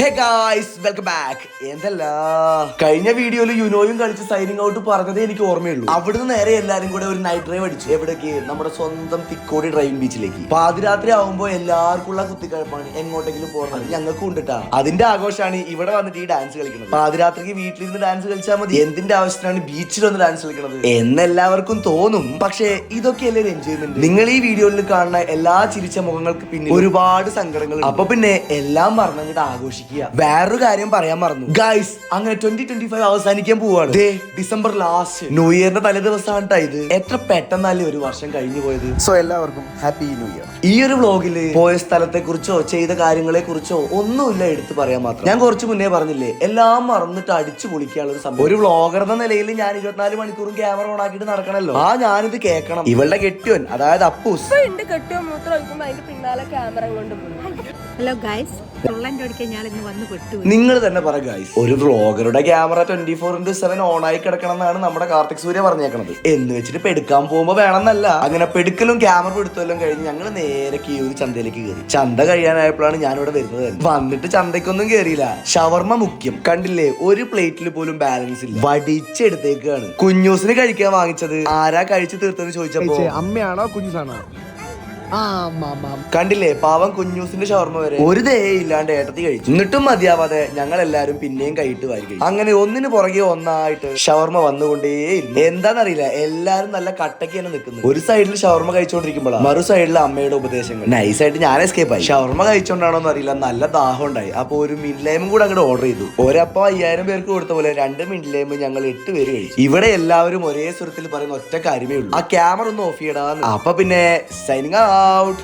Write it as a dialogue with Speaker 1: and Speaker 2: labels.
Speaker 1: Hey guys welcome back. എന്തല്ല കഴിഞ്ഞ വീഡിയോയിൽ യുനോയും കളിച്ച് സൈനിങ് ഔട്ട് പറഞ്ഞതേ എനിക്ക് ഓർമ്മയുള്ളൂ. അവിടുന്ന് നേരെ എല്ലാരും കൂടെ ഒരു നൈറ്റ് ഡ്രൈവ് അടിച്ചു. എവിടേക്ക്? നമ്മുടെ സ്വന്തം തിക്കോടി ഡ്രൈവിംഗ് ബീച്ചിലേക്ക്. പാതിരാത്രി ആവുമ്പോ എല്ലാവർക്കും ഉള്ള കുത്തിക്കഴപ്പാണ് എങ്ങോട്ടെങ്കിലും പോകുന്നത്. ഞങ്ങൾക്കും ഉണ്ടിട്ടാ. അതിന്റെ ആഘോഷമാണ് ഇവിടെ വന്നിട്ട് ഈ ഡാൻസ് കളിക്കുന്നത്. പാതിരാത്രിക്ക് വീട്ടിലിരുന്ന് ഡാൻസ് കളിച്ചാൽ മതി, എന്തിന്റെ ആവശ്യത്തിനാണ് ബീച്ചിൽ വന്ന് ഡാൻസ് കളിക്കുന്നത് എന്നെല്ലാവർക്കും തോന്നും. പക്ഷേ ഇതൊക്കെയല്ലേ എൻജോയ്മെന്റ്. നിങ്ങൾ ഈ വീഡിയോയിൽ കാണുന്ന എല്ലാ ചിരിച്ച മുഖങ്ങൾക്ക് പിന്നിൽ ഒരുപാട് സങ്കടങ്ങൾ. അപ്പൊ പിന്നെ എല്ലാം മറന്നിട്ട് ആഘോഷിക്കുക. വേറൊരു കാര്യം പറയാൻ മറന്നു ഗൈസ്, അങ്ങനെ 2025 അവസാനിക്കാൻ പോവാണ്. ഡിസംബർ ലാസ്റ്റ് ന്യൂ ഇയറിന്റെ തലേ ദിവസമാണ് ഇത്. എത്ര പെട്ടെന്നല്ലേ ഒരു വർഷം കഴിഞ്ഞു പോയത്.
Speaker 2: സോ എല്ലാവർക്കും ഹാപ്പി ന്യൂ ഇയർ.
Speaker 1: ഈ ഒരു വ്ളോഗില് പോയ സ്ഥലത്തെ കുറിച്ചോ ചെയ്ത കാര്യങ്ങളെ കുറിച്ചോ ഒന്നുമില്ല എടുത്ത് പറയാൻ മാത്രം. ഞാൻ കുറച്ച് മുന്നേ പറഞ്ഞില്ലേ, എല്ലാം മറന്നിട്ട് അടിച്ചു പൊളിക്കാനുള്ള ഒരു സംഭവം. ഒരു വ്ളോഗർ എന്ന നിലയിൽ ഞാൻ 24 മണിക്കൂറും ക്യാമറ ഓൺ ആക്കിയിട്ട് നടക്കണല്ലോ. ഞാനിത് കേൾക്കണം. ഇവളുടെ കെട്ടിയോൻ, അതായത് അപ്പൂസ്
Speaker 3: ഹലോ ഗൈസ്,
Speaker 1: നിങ്ങൾ തന്നെ പറ ഗൈസ്, ഒരു വ്ളോഗറുടെ ക്യാമറ 24/7 ഓൺ ആയി കിടക്കണം എന്നാണ് നമ്മുടെ കാർത്തിക് സൂര്യ പറഞ്ഞേക്കണത്. എന്ന് വെച്ചിട്ട് പെടുക്കാൻ പോകുമ്പോ വേണമെന്നല്ല. അങ്ങനെ പെടുക്കലും ക്യാമറ പിടുത്തലും കഴിഞ്ഞ് ഞങ്ങൾ നേരെ കീഴൂർ ചന്തയിലേക്ക് കയറി. ചന്ത കഴിയാനായപ്പോഴാണ് ഞാനിവിടെ വരുന്നത്. വന്നിട്ട് ചന്തയ്ക്കൊന്നും കയറിയില്ല. ഷവർമ്മ മുഖ്യം. കണ്ടില്ലേ, ഒരു പ്ലേറ്റിൽ പോലും ബാലൻസ് ഇല്ല, വടിച്ചെടുത്തേക്കാണ്. കുഞ്ഞൂസിന് കഴിക്കാൻ വാങ്ങിച്ചത് ആരാ കഴിച്ചു തീർത്തെന്ന് ചോദിച്ചപ്പോ
Speaker 2: അമ്മയാണോ കുഞ്ഞുസാണോ?
Speaker 1: കണ്ടില്ലേ, പാവം കുഞ്ഞൂസിന്റെ ഷവർമ്മ വരെ ഒരു ദയേ ഇല്ലാണ്ട് ഏട്ടത്തി കഴിച്ചു. എന്നിട്ടും മതിയാവാതെ ഞങ്ങൾ എല്ലാരും പിന്നെയും കൈയിട്ട് വാരി കഴിച്ചു. അങ്ങനെ ഒന്നിന് പുറകെ ഒന്നായിട്ട് ഷവർമ്മ വന്നുകൊണ്ടേയിരുന്നു. എന്താന്നറിയില്ല, എല്ലാരും നല്ല കട്ടയ്ക്ക് തന്നെ നിൽക്കുന്നു. ഒരു സൈഡിൽ ഷവർമ്മ കഴിച്ചോണ്ടിരിക്കുമ്പോഴാണ് മറു സൈഡിൽ അമ്മയുടെ ഉപദേശങ്ങൾ. നൈസായിട്ട് ഞാൻ എസ്കേപ്പ് ആയി. ഷവർമ്മ കഴിച്ചോണ്ടാണോന്ന് അറിയില്ല, നല്ല ദാഹം ഉണ്ടായി. അപ്പൊ ഒരു മിൻലൈമും കൂടെ അങ്ങോട്ട് ഓർഡർ ചെയ്തു. ഒരപ്പം 5000 പേർക്ക് കൊടുത്ത പോലെ 2 മിൻലൈമും ഞങ്ങൾ 8 പേര് കഴിച്ചു. ഇവിടെ എല്ലാവരും ഒരേ സ്വരത്തിൽ പറയുന്ന ഒറ്റ കാര്യമേ ഉള്ളൂ, ആ ക്യാമറ ഒന്ന് ഓഫ് ചെയ്യടാന്ന്. അപ്പൊ പിന്നെ സൈനിങ് out.